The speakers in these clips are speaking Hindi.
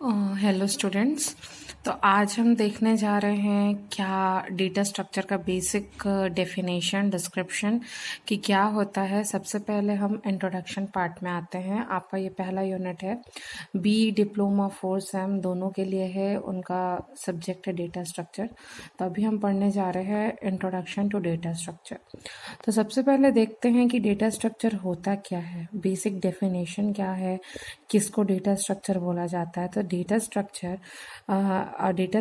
Hello students. तो आज हम देखने जा रहे हैं क्या डेटा स्ट्रक्चर का बेसिक डेफिनेशन डिस्क्रिप्शन कि क्या होता है। सबसे पहले हम इंट्रोडक्शन पार्ट में आते हैं। आपका ये पहला यूनिट है। बी डिप्लोमा 4 सेम दोनों के लिए है, उनका सब्जेक्ट है डेटा स्ट्रक्चर। तो अभी हम पढ़ने जा रहे हैं इंट्रोडक्शन टू डेटा स्ट्रक्चर। तो सबसे पहले देखते हैं कि डेटा स्ट्रक्चर होता क्या है, बेसिक डेफिनेशन क्या है, किसको डेटा स्ट्रक्चर बोला जाता है। तो data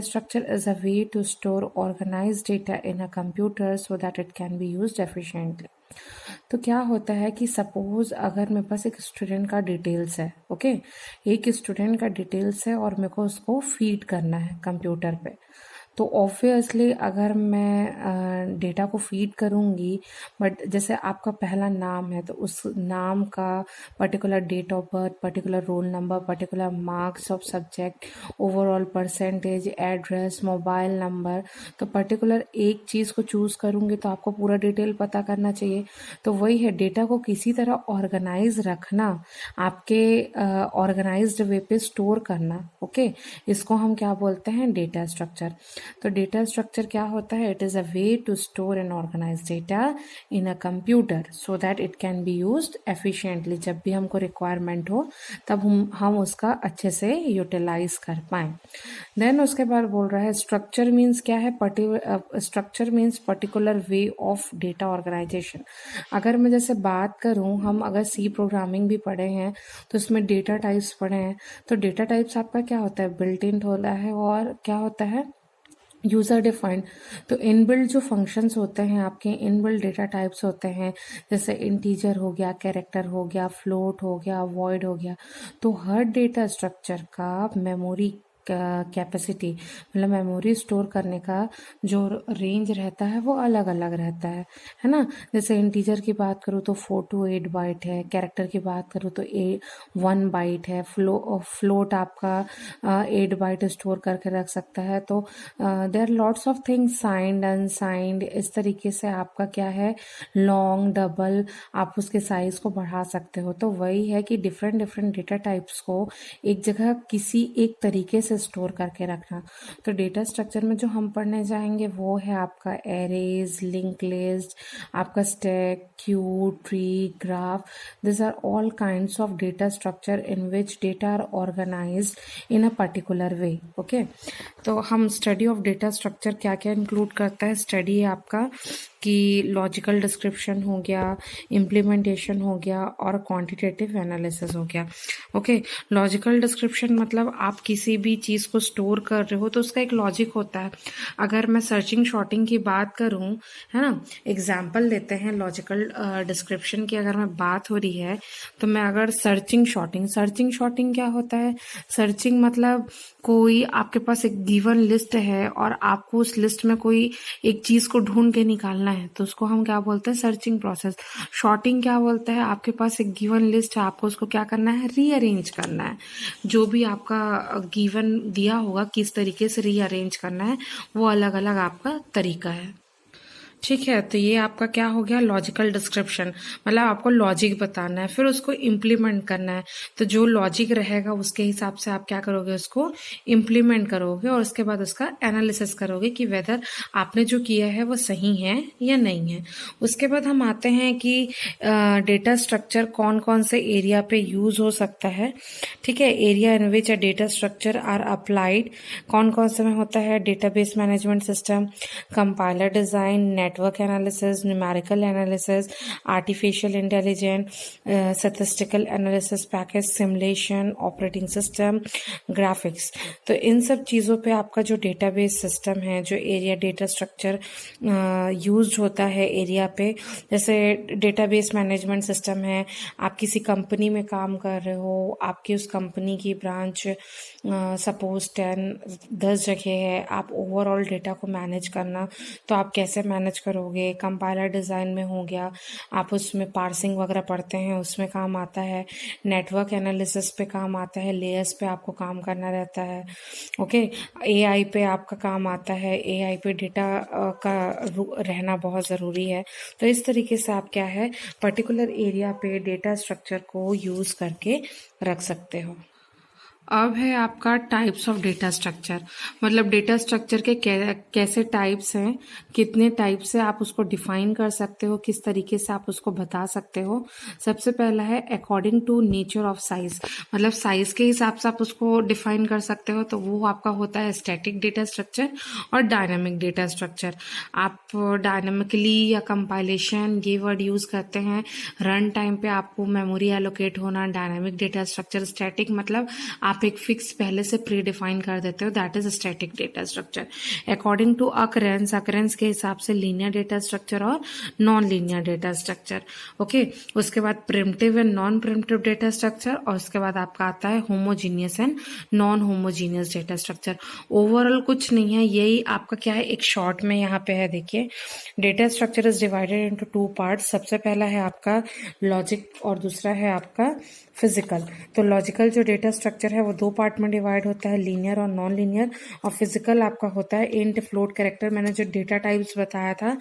structure is a way to store organize data in a computer so that it can be used efficiently. तो क्या होता है कि सपोज अगर मेरे पास एक स्टूडेंट का डिटेल्स है, ओके, एक स्टूडेंट का डिटेल्स है और मेरे को उसको फीड करना है कंप्यूटर पे। तो ऑब्वियसली अगर मैं डेटा को फीड करूँगी, बट जैसे आपका पहला नाम है तो उस नाम का particular date of birth, particular roll number, particular marks of subject, overall percentage, address, mobile number, तो पर्टिकुलर एक चीज़ को चूज़ करूँगी तो आपको पूरा डिटेल पता करना चाहिए। तो वही है, डेटा को किसी तरह ऑर्गेनाइज रखना, आपके ऑर्गेनाइज्ड वे पे स्टोर करना, ओके, इसको हम क्या बोलते हैं, डेटा स्ट्रक्चर। तो डेटा स्ट्रक्चर क्या होता है, it is a way to store and organize data in a computer so that it can be used efficiently. जब भी हमको रिक्वायरमेंट हो तब हम उसका अच्छे से यूटिलाइज कर पाएँ। देन उसके बाद बोल रहा है स्ट्रक्चर मीन्स क्या है, structure means particular way of data organization. अगर मैं जैसे बात करूं, हम अगर सी प्रोग्रामिंग भी पढ़े हैं तो उसमें डेटा टाइप्स पढ़े हैं। तो डेटा टाइप्स आपका क्या होता है, बिल्ट इन होता है और क्या होता है, यूज़र डिफाइंड। तो इनबिल्ट जो फंक्शंस होते हैं आपके, इनबिल्ट डेटा टाइप्स होते हैं, जैसे इंटीजर हो गया, कैरेक्टर हो गया, फ्लोट हो गया, वॉइड हो गया। तो हर डेटा स्ट्रक्चर का मेमोरी कैपेसिटी, मतलब मेमोरी स्टोर करने का जो रेंज रहता है वो अलग अलग रहता है ना। जैसे इंटीजर की बात करूँ तो 4 to 8 बाइट है, कैरेक्टर की बात करूँ तो 1 बाइट है, फ्लोट आपका 8 बाइट स्टोर करके रख सकता है। तो देर lots of things, signed unsigned, इस तरीके से आपका क्या है, लॉन्ग डबल, आप उसके साइज को बढ़ा सकते हो। तो वही है कि डिफरेंट डिफरेंट डेटा टाइप्स को एक जगह किसी एक तरीके से स्टोर करके रखना। तो डेटा स्ट्रक्चर में जो हम पढ़ने जाएंगे वो है आपका एरेज, लिंक लिस्ट, आपका stack, queue, tree, graph. This are all kinds of data structure in which data are organized in a particular way, okay. तो हम स्टडी ऑफ डेटा स्ट्रक्चर क्या क्या इंक्लूड करता है, स्टडी आपका कि लॉजिकल डिस्क्रिप्शन हो गया, इम्प्लीमेंटेशन हो गया और क्वांटिटेटिव एनालिसिस हो गया, ओके। लॉजिकल डिस्क्रिप्शन मतलब आप किसी भी चीज़ को स्टोर कर रहे हो तो उसका एक लॉजिक होता है। अगर मैं सर्चिंग शॉर्टिंग की बात करूं, है ना, एग्जाम्पल लेते हैं लॉजिकल डिस्क्रिप्शन की। अगर मैं बात हो रही है तो मैं अगर सर्चिंग शॉर्टिंग क्या होता है, सर्चिंग मतलब कोई आपके पास एक गिवन लिस्ट है और आपको उस लिस्ट में कोई एक चीज को ढूंढ के निकालना है, तो उसको हम क्या बोलते हैं, सर्चिंग प्रोसेस। शॉर्टिंग क्या बोलते हैं, आपके पास एक गिवन लिस्ट है, आपको उसको क्या करना है, रीअरेंज करना है। जो भी आपका गिवन दिया होगा किस तरीके से रीअरेंज करना है, वो अलग अलग आपका तरीका है, ठीक है। तो ये आपका क्या हो गया, लॉजिकल डिस्क्रिप्शन, मतलब आपको लॉजिक बताना है, फिर उसको इम्प्लीमेंट करना है। तो जो लॉजिक रहेगा उसके हिसाब से आप क्या करोगे, उसको इम्प्लीमेंट करोगे और उसके बाद उसका एनालिसिस करोगे कि वेदर आपने जो किया है वो सही है या नहीं है। उसके बाद हम आते हैं कि डेटा स्ट्रक्चर कौन कौन से एरिया पे यूज हो सकता है, ठीक है। Area in which a data structure are applied, कौन कौन से में होता है, database management system, compiler design, network analysis, numerical analysis, artificial intelligence, statistical analysis, package simulation, operating system, graphics. तो इन सब चीज़ों पे आपका जो डेटाबेस सिस्टम है, जो एरिया डेटा स्ट्रक्चर यूज होता है एरिया पे, जैसे डेटाबेस मैनेजमेंट सिस्टम है, आप किसी कंपनी में काम कर रहे हो, आपकी उस कंपनी की ब्रांच सपोज 10 जगह है, आप ओवरऑल डेटा को मैनेज करना, तो आप कैसे मैनेज करोगे। कंपाइलर डिज़ाइन में हो गया, आप उसमें पार्सिंग वगैरह पढ़ते हैं, उसमें काम आता है। नेटवर्क एनालिसिस पे काम आता है, लेयर्स पे आपको काम करना रहता है, ओके। एआई पे आपका काम आता है, एआई पे डेटा का रहना बहुत ज़रूरी है। तो इस तरीके से आप क्या है, पर्टिकुलर एरिया पे डेटा स्ट्रक्चर को यूज़ करके रख सकते हो। अब है आपका टाइप्स ऑफ डेटा स्ट्रक्चर। मतलब डेटा स्ट्रक्चर के कैसे टाइप्स हैं, कितने टाइप से आप उसको डिफाइन कर सकते हो, किस तरीके से आप उसको बता सकते हो। सबसे पहला है according to nature of size. मतलब साइज के हिसाब से आप उसको डिफाइन कर सकते हो, तो वो आपका होता है स्टैटिक डेटा स्ट्रक्चर और डायनामिक डेटा स्ट्रक्चर। आप डायनामिकली या कंपाइलेशन ये वर्ड यूज करते हैं। रन टाइम पे आपको मेमोरी एलोकेट होना। डायनामिक डेटा स्ट्रक्चर, स्टैटिक मतलब आप एक फिक्स पहले से प्री डिफाइन कर देते हो, that is static data structure. According to occurrence, occurrence के हिसाब से लीनियर डेटा स्ट्रक्चर और non linear data structure. Okay, उसके बाद primitive and non primitive data structure, और उसके बाद आपका आता है homogeneous and non homogeneous data structure. Overall कुछ नहीं है, यही आपका क्या है, एक शॉर्ट में यहाँ पे है। देखिए, data structure is divided into two parts. सबसे पहला है आपका लॉजिक और दूसरा है आपका फिजिकल। तो लॉजिकल जो डेटा स्ट्रक्चर है वो दो पार्ट में डिवाइड होता है, लीनियर और नॉन लीनियर। और फिजिकल आपका होता है इंट, फ्लोट, कैरेक्टर। मैंने जो डेटा टाइप्स बताया था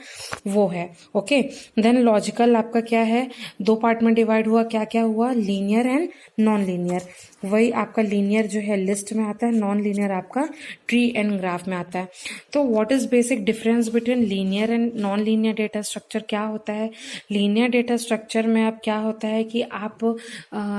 वो है। ओके, देन लॉजिकल आपका क्या है, दो पार्ट में डिवाइड हुआ। क्या क्या हुआ, लीनियर एंड नॉन लीनियर। वही आपका लीनियर जो है लिस्ट में आता है, नॉन लीनियर आपका ट्री एंड ग्राफ में आता है। तो what is basic difference between linear and non linear data structure क्या होता है। लीनियर डेटा स्ट्रक्चर में अब क्या होता है कि आप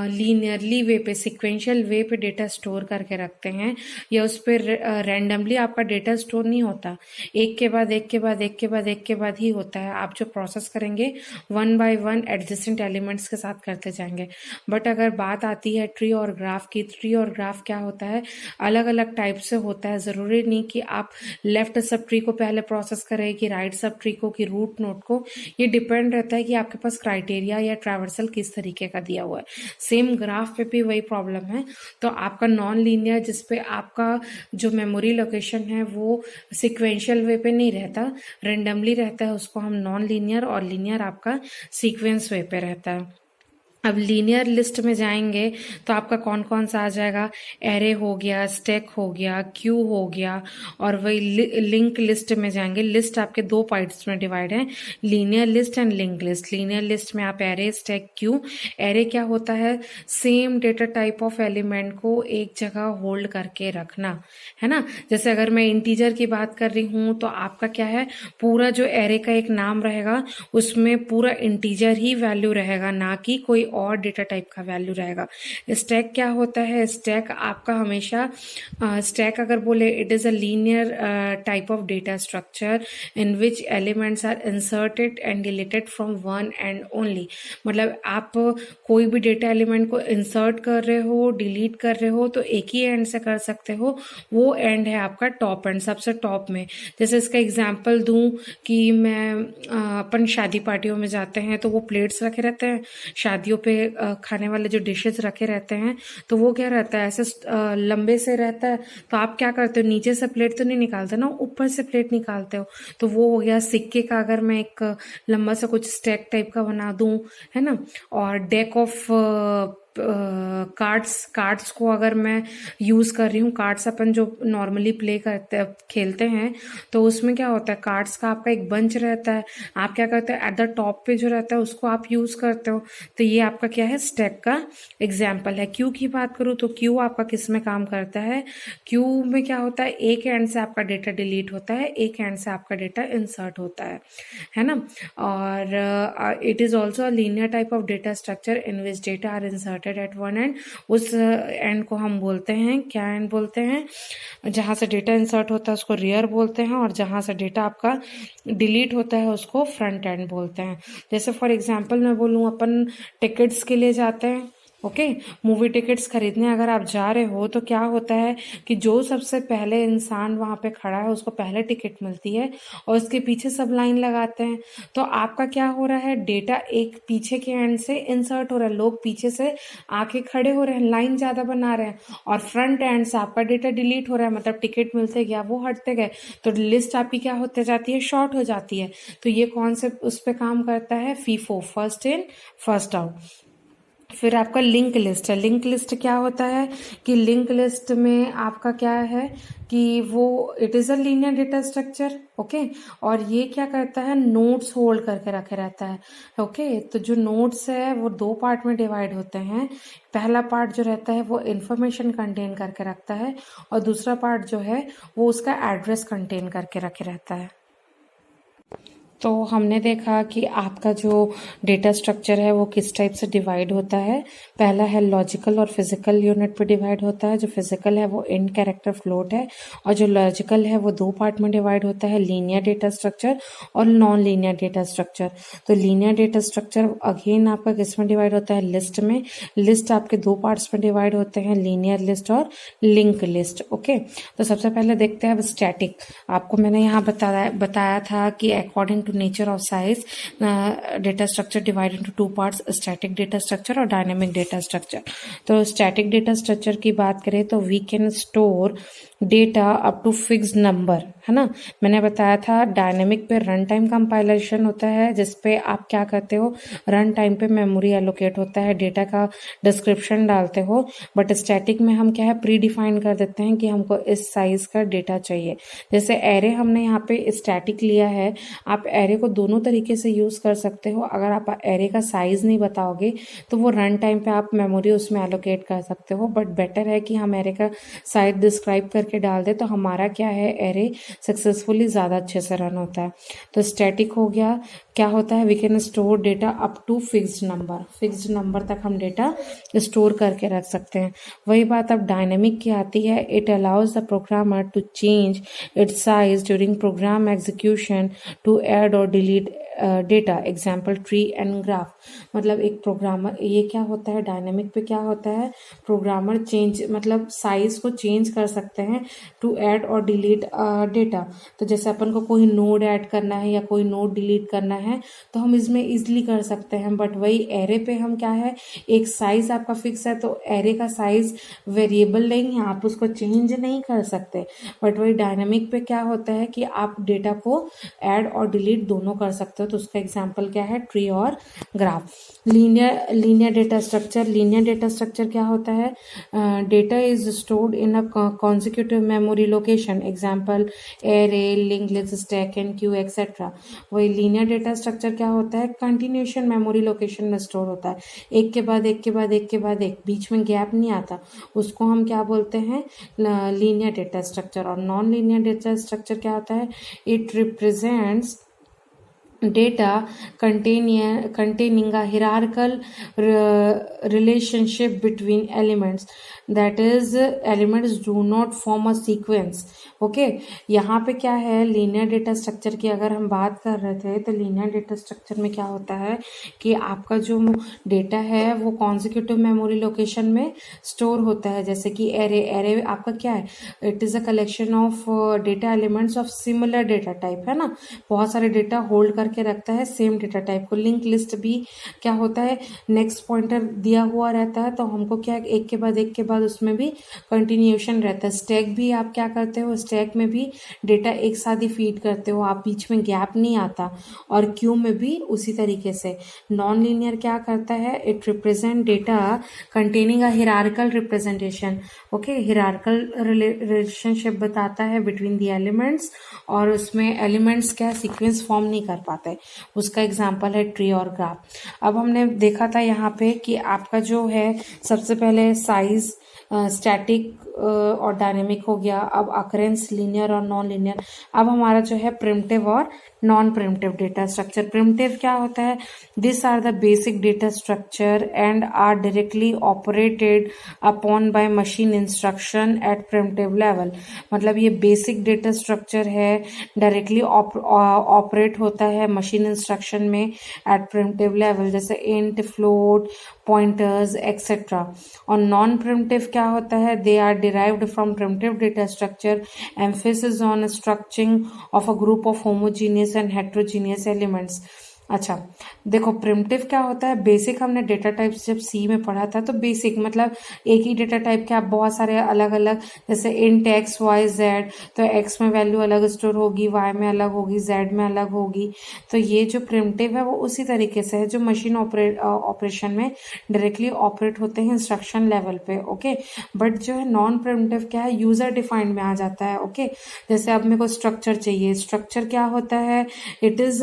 लीनियरली वे पे, सिक्वेंशियल वे पे डेटा स्टोर करके रखते हैं, या उस पर रैंडमली आपका डेटा स्टोर नहीं होता, एक के बाद एक के बाद एक के बाद एक के बाद ही होता है। आप जो प्रोसेस करेंगे one by one adjacent elements के साथ करते जाएंगे। बट अगर बात आती है ट्री और ग्राफ की, ट्री और ग्राफ क्या होता है, अलग अलग टाइप से होता है। जरूरी नहीं कि आप लेफ्ट सब ट्री को पहले प्रोसेस करें कि राइट सब ट्री को कि रूट नोड को। ये डिपेंड रहता है कि आपके पास क्राइटेरिया या ट्रैवर्सल किस तरीके का दिया हुआ है। सेम ग्राफ पे भी वही प्रॉब्लम है। तो आपका नॉन लीनियर जिसपे आपका जो मेमोरी लोकेशन है वो सिक्वेंशियल वे पे नहीं रहता, रेंडमली रहता है, उसको हम नॉन लीनियर, और लीनियर आपका सीक्वेंस वे पे रहता है। अब लीनियर लिस्ट में जाएंगे तो आपका कौन कौन सा आ जाएगा, एरे हो गया, स्टैक हो गया, क्यू हो गया। और वही लिंक लिस्ट में जाएंगे। लिस्ट आपके दो पार्ट्स में डिवाइड है, linear list and link list. Linear list में आप एरे, स्टैक, क्यू। एरे क्या होता है, same data type of element को एक जगह होल्ड करके रखना, है ना। जैसे अगर मैं इंटीजर की बात कर रही हूं तो आपका क्या है, पूरा जो एरे का एक नाम रहेगा उसमें पूरा इंटीजर ही वैल्यू रहेगा, ना कि कोई और डेटा टाइप का वैल्यू रहेगा। स्टैक क्या होता है, स्टैक आपका हमेशा स्टैक अगर बोले, it is a linear type of data structure in which elements are inserted and deleted from one end only. मतलब आप कोई भी डेटा एलिमेंट को इंसर्ट कर रहे हो, डिलीट कर रहे हो तो एक ही एंड से कर सकते हो, वो एंड है आपका टॉप एंड, सबसे टॉप में। जैसे इसका एग्जांपल दूं कि मैं अपन शादी पार्टियों में जाते हैं तो वो प्लेट्स रखे रहते हैं, शादियों पे खाने वाले जो डिशेस रखे रहते हैं, तो वो क्या रहता है, ऐसे लंबे से रहता है। तो आप क्या करते हो, नीचे से प्लेट तो नहीं निकालते ना, ऊपर से प्लेट निकालते हो। तो वो हो गया सिक्के का, अगर मैं एक लंबा सा कुछ स्टैक टाइप का बना दूं, है ना। और डेक ऑफ कार्ड्स को अगर मैं यूज कर रही हूँ, कार्ड्स अपन जो नॉर्मली प्ले करते खेलते हैं, तो उसमें क्या होता है, कार्ड्स का आपका एक बंच रहता है। आप क्या करते हैं, एट द टॉप पे जो रहता है उसको आप यूज करते हो। तो ये आपका क्या है, स्टैक का एग्जाम्पल है। क्यू की बात करूँ तो क्यू आपका किस में काम करता है, क्यू में क्या होता है, एक एंड से आपका डेटा डिलीट होता है, एक एंड से आपका डेटा इंसर्ट होता है ना। और it is also a linear type of data structure in which data are inserted at one end. उस एंड को हम बोलते हैं, क्या एंड बोलते हैं, जहां से डेटा इंसर्ट होता है उसको रियर बोलते हैं, और जहां से डेटा आपका डिलीट होता है उसको फ्रंट एंड बोलते हैं। जैसे फॉर एग्जांपल मैं बोलूं, अपन टिकट्स के लिए जाते हैं, ओके, मूवी टिकट्स खरीदने अगर आप जा रहे हो तो क्या होता है कि जो सबसे पहले इंसान वहां पे खड़ा है उसको पहले टिकट मिलती है, और उसके पीछे सब लाइन लगाते हैं। तो आपका क्या हो रहा है, डेटा एक पीछे के एंड से इंसर्ट हो रहा है, लोग पीछे से आके खड़े हो रहे हैं, लाइन ज्यादा बना रहे हैं, और फ्रंट एंड से आपका डेटा डिलीट हो रहा है, मतलब टिकट मिलते गया, वो हटते गए, तो लिस्ट आपकी क्या होते जाती है, शॉर्ट हो जाती है। तो ये कॉन्सेप्ट उस पर काम करता है, FIFO, first in first out. फिर आपका लिंक लिस्ट है। लिंक लिस्ट क्या होता है कि लिंक लिस्ट में आपका क्या है कि वो it is a linear data structure, okay. और ये क्या करता है, नोड्स होल्ड करके रखे रहता है, ओके। तो जो नोड्स है वो दो पार्ट में डिवाइड होते हैं। पहला पार्ट जो रहता है वो इंफॉर्मेशन कंटेन करके रखता है, और दूसरा पार्ट जो है वो उसका एड्रेस कंटेन करके रखे रहता है। तो हमने देखा कि आपका जो डेटा स्ट्रक्चर है वो किस टाइप से डिवाइड होता है। पहला है लॉजिकल और फिजिकल यूनिट पे डिवाइड होता है। जो फिजिकल है वो इन कैरेक्टर फ्लोट है, और जो लॉजिकल है वो दो पार्ट में डिवाइड होता है, लीनियर डेटा स्ट्रक्चर और नॉन लीनियर डेटा स्ट्रक्चर। तो लीनियर डेटा स्ट्रक्चर अगेन आपका किस में डिवाइड होता है, लिस्ट में। लिस्ट आपके दो पार्ट्स में डिवाइड होते हैं, लीनियर लिस्ट और लिंक लिस्ट, ओके। तो सबसे पहले देखते हैं अब स्टैटिक। आपको मैंने यहाँ बताया था कि according to nature of size, data structure divided into two parts, static data structure और dynamic data structure। तो static data structure की बात करें तो we can store data up to fix number, है ना। मैंने बताया था डायनेमिक पे रन टाइम कंपाइलेशन होता है, जिसपे आप क्या करते हो, रन टाइम पे मेमोरी एलोकेट होता है, डेटा का डिस्क्रिप्शन डालते हो। बट स्टैटिक में हम क्या है, प्री डिफाइन कर देते हैं कि हमको इस साइज का डेटा चाहिए। जैसे एरे हमने यहाँ पे स्टैटिक लिया है, आप एरे को दोनों तरीके से यूज कर सकते हो। अगर आप एरे का साइज नहीं बताओगे तो वो रन टाइम पे आप मेमोरी उसमें एलोकेट कर सकते हो, बट बेटर है कि हम एरे का साइज डिस्क्राइब करके डाल दे, तो हमारा क्या है, एरे सक्सेसफुली ज़्यादा अच्छे से रन होता है। तो स्टैटिक हो गया, क्या होता है, we can store data up to fixed number तक हम डेटा स्टोर करके रख सकते हैं। वही बात अब डायनेमिक की आती है, it allows the programmer to change its size during program execution, to add और delete data, example tree and graph. मतलब एक प्रोग्रामर, ये क्या होता है डायनेमिक पे, क्या होता है, प्रोग्रामर चेंज मतलब साइज को चेंज कर सकते हैं टू ऐड और डिलीट डेटा। तो जैसे अपन को कोई नोड ऐड करना है या कोई नोड डिलीट करना है तो हम इसमें इजिली कर सकते हैं। बट वही एरे पे हम क्या है, एक साइज आपका फिक्स है, तो एरे का साइज वेरिएबल नहीं है, आप उसको चेंज नहीं कर सकते। बट वही डायनेमिक पे क्या होता है कि आप डेटा को ऐड और डिलीट दोनों कर सकते हो। तो उसका एग्जाम्पल क्या है, ट्री और ग्राफ। लीनियर डेटा स्ट्रक्चर क्या होता है, data is stored in a consecutive memory location, example array, link list, stack and Q etcetera. वही लीनियर डेटा स्ट्रक्चर क्या होता है, कंटिन्यूशन मेमोरी लोकेशन में स्टोर होता है, एक के बाद एक के बाद एक के बाद एक, बीच में गैप नहीं आता, उसको हम क्या बोलते हैं, लीनियर डेटा स्ट्रक्चर। और नॉन लीनियर डेटा स्ट्रक्चर क्या होता है, it represents data containing a hierarchical relationship between elements, that is elements do not form a sequence, okay. यहाँ पे क्या है, लीनियर डेटा स्ट्रक्चर की अगर हम बात कर रहे थे तो लीनियर डेटा स्ट्रक्चर में क्या होता है कि आपका जो डेटा है वो कॉन्जिक्यूटिव मेमोरी लोकेशन में स्टोर होता है। जैसे कि एरे आपका क्या है, it is a collection of data elements of similar data type, है ना। बहुत सारे डेटा होल्ड करके रखता है सेम डेटा टाइप को। लिंक लिस्ट भी क्या होता है, नेक्स्ट पॉइंटर दिया हुआ रहता है, तो हमको क्या एक के बाद उसमें भी कंटिन्यूशन रहता है। स्टैक भी आप क्या करते हो, स्टैक में भी डेटा एक साथ ही फीड करते हो, आप बीच में गैप नहीं आता। और क्यू में भी उसी तरीके से। नॉन लीनियर क्या करता है, it represent data containing a hierarchical representation, okay. Hierarchical relationship बताता है बिटवीन द एलिमेंट्स, और उसमें एलिमेंट्स क्या सीक्वेंस फॉर्म नहीं कर पाते, उसका एग्जांपल है ट्री और ग्राफ। अब हमने देखा था यहाँ पे कि आपका जो है सबसे पहले साइज स्टैटिक और डायनेमिक हो गया। अब अकरेंस लीनियर और नॉन लीनियर। अब हमारा जो है प्रिमिटिव और non primitive data structure. Primitive क्या होता है, this are the basic data structure and are directly operated upon by machine instruction at primitive level. मतलब ये बेसिक डेटा स्ट्रक्चर है, डायरेक्टली ऑपरेट होता है मशीन इंस्ट्रक्शन में एट प्रिमिटिव लेवल, जैसे इंट, फ्लोट, पॉइंटर्स एक्सेट्रा। और नॉन प्रिमिटिव क्या होता है, they are derived from primitive data structure, emphasis on structuring of a group of homogeneous and heterogeneous elements. अच्छा, देखो प्रिमिटिव क्या होता है, बेसिक हमने डेटा टाइप्स जब सी में पढ़ा था तो बेसिक मतलब एक ही डेटा टाइप के आप बहुत सारे अलग अलग, जैसे इंट एक्स वाई जेड, तो एक्स में वैल्यू अलग स्टोर होगी, वाई में अलग होगी, जेड में अलग होगी। तो ये जो प्रिमिटिव है वो उसी तरीके से है जो मशीन ऑपरेशन में डायरेक्टली ऑपरेट होते हैं इंस्ट्रक्शन लेवल पे। ओके, बट जो है नॉन प्रिमिटिव क्या है, यूजर डिफाइंड में आ जाता है। ओके, जैसे अब मेरे को स्ट्रक्चर चाहिए, स्ट्रक्चर क्या होता है, इट इज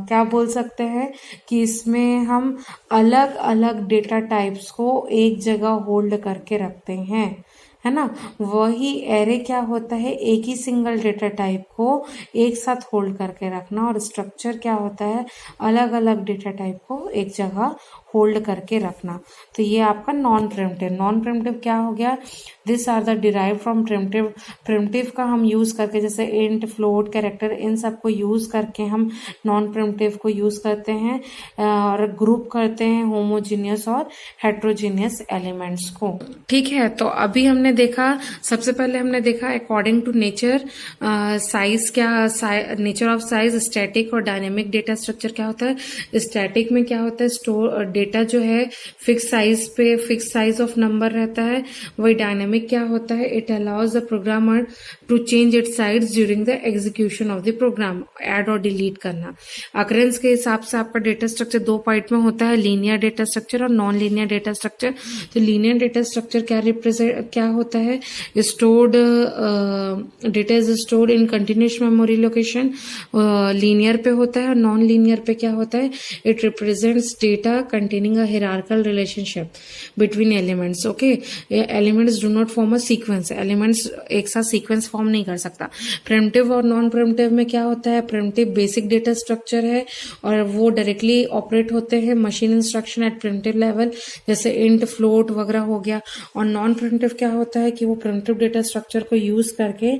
क्या बोल सकते हैं कि इसमें हम अलग अलग डेटा टाइप्स को एक जगह होल्ड करके रखते हैं, है ना। वही एरे क्या होता है, एक ही सिंगल डेटा टाइप को एक साथ होल्ड करके रखना, और स्ट्रक्चर क्या होता है, अलग अलग डेटा टाइप को एक जगह होल्ड करके रखना। तो ये आपका नॉन प्रिमिटिव। नॉन प्रिमिटिव क्या हो गया, this are the derive from primitive. Primitive का हम यूज करके, जैसे इंट, फ्लोट, कैरेक्टर, इन सब को यूज करके हम नॉन प्रिमिटिव को यूज करते हैं और ग्रुप करते हैं होमोजीनियस और हेट्रोजीनियस एलिमेंट्स को। ठीक है, तो अभी हमने देखा, सबसे पहले हमने देखा अकॉर्डिंग टू नेचर साइज क्या, नेचर ऑफ साइज, स्टैटिक और डायनेमिक डेटा स्ट्रक्चर क्या होता है। स्टैटिक में क्या होता है, स्टोर डेटा जो है फिक्स साइज पे, फिक्स साइज ऑफ नंबर रहता है। वही डायनेमिक क्या होता है, it allows the programmer to change it size during the execution of the program, add और डिलीट करना। अकरेंस के हिसाब से आपका डेटा स्ट्रक्चर दो पार्ट में होता है, लीनियर डेटा स्ट्रक्चर और नॉन लीनियर डेटा स्ट्रक्चर। तो लीनियर डेटा स्ट्रक्चर क्या होता है, stored data is stored in continuous memory location, linear पे होता है। और नॉन लीनियर पे क्या होता है, it represents data containing a hierarchical relationship between elements. Okay, elements do not form a sequence. elements एक साथ sequence form नहीं कर सकता। primitive और non primitive में क्या होता है, primitive basic data structure है और वो directly operate होते हैं machine instruction at primitive level, जैसे int, float वगैरह हो गया। और non primitive क्या होता है कि वो primitive data structure को use करके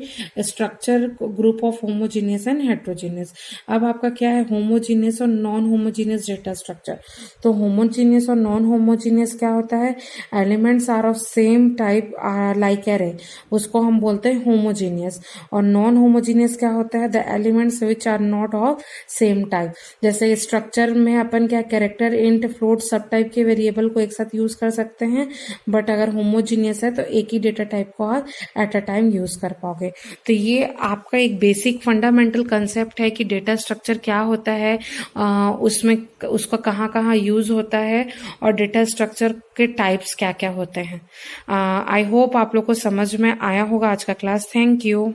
structure group of homogeneous and heterogeneous। अब आपका क्या है, homogeneous और non homogeneous data structure। तो होमोजीनियस और नॉन होमोजीनियस क्या होता है, elements are of same type like array, उसको हम बोलते हैं होमोजीनियस। और नॉन होमोजीनियस क्या होता है, the elements which are not of same type. जैसे स्ट्रक्चर में अपन क्या, कैरेक्टर, इंट, फ्लोट, सब टाइप के वेरिएबल को एक साथ यूज कर सकते हैं, बट अगर होमोजीनियस है तो एक ही डेटा टाइप को आप एट अ टाइम यूज कर पाओगे। तो ये आपका एक बेसिक फंडामेंटल कंसेप्ट है कि डेटा स्ट्रक्चर क्या होता है, उसमें उसका कहाँ कहाँ यूज होता है और डेटा स्ट्रक्चर के टाइप्स क्या क्या होते हैं। आई होप आप लोग को समझ में आया होगा आज का क्लास। Thank you.